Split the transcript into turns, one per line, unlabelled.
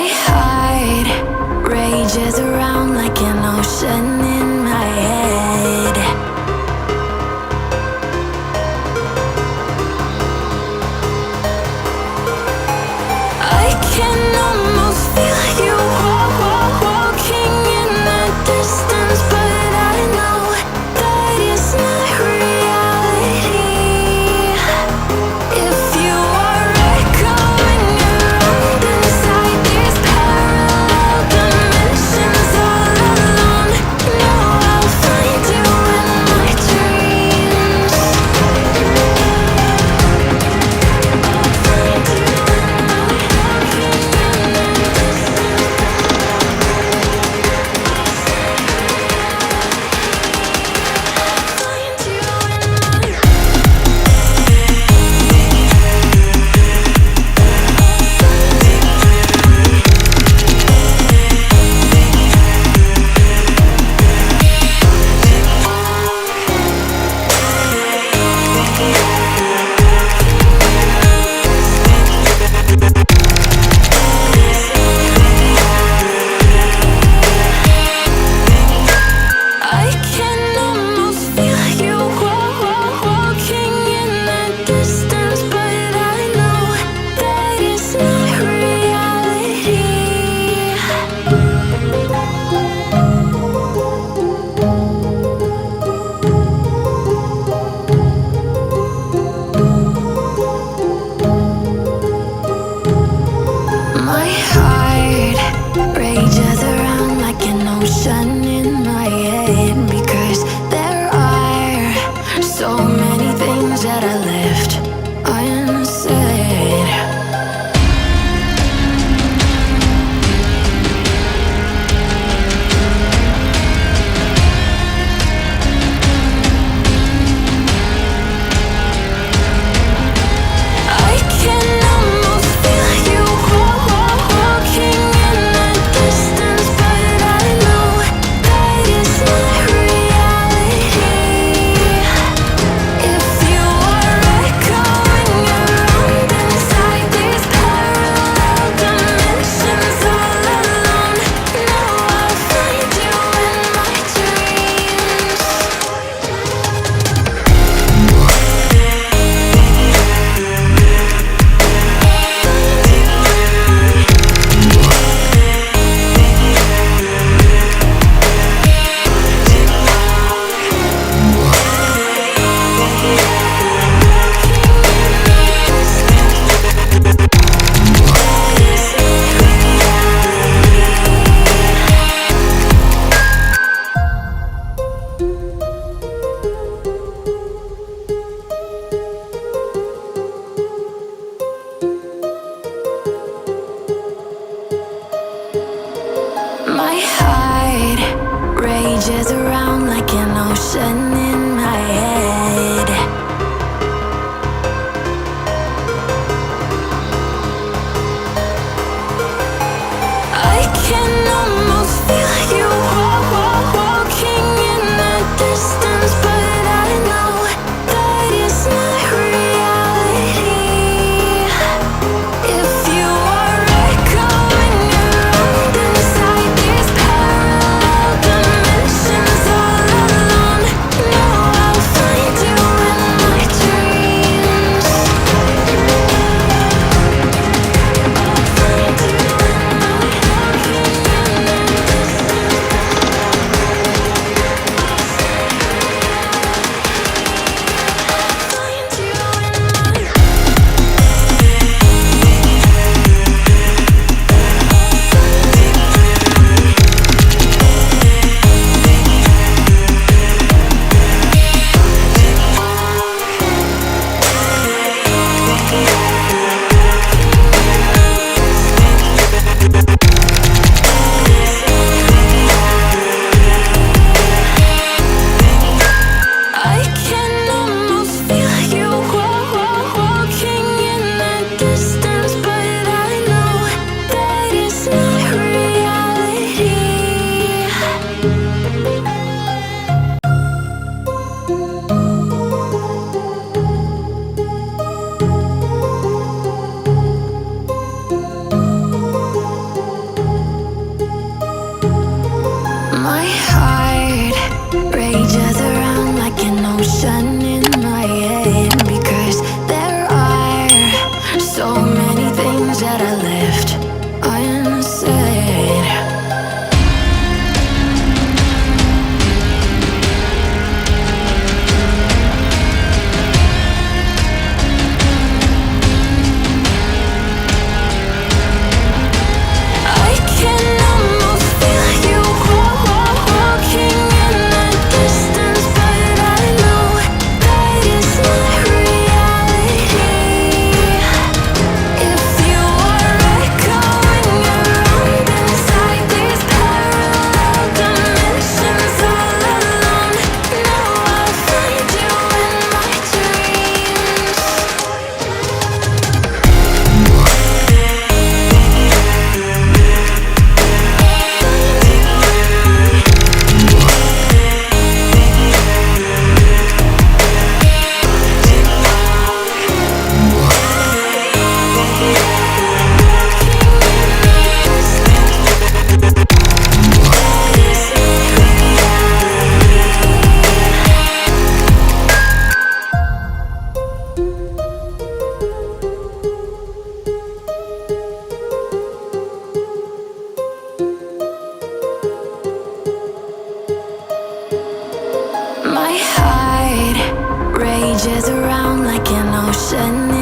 My heart rages around like an ocean in my head. I can almost feel you walking in the distance, but I know that it's not reality. If you are echoing around inside these parallel dimensions all alone, know I'll find you in my dreams. I'll find you in my walking in the I can almost feel you walking in the distance, but I know that it's not reality. My heart rages around like an ocean in my head, because there are so many things that I left unsaid. I can almost feel you walking in the distance, but I know that it's not reality. If you are echoing around inside these parallel dimensions all alone, know I'll find you in my dreams. My heart rages around like an ocean in my head. I can almost feel you walking in the distance, but I know that it's not reality. If you are echoing around inside these parallel dimensions all alone, know I'll find you in my dreams. I'll find you in my walking in the distance. My heart rages around like an ocean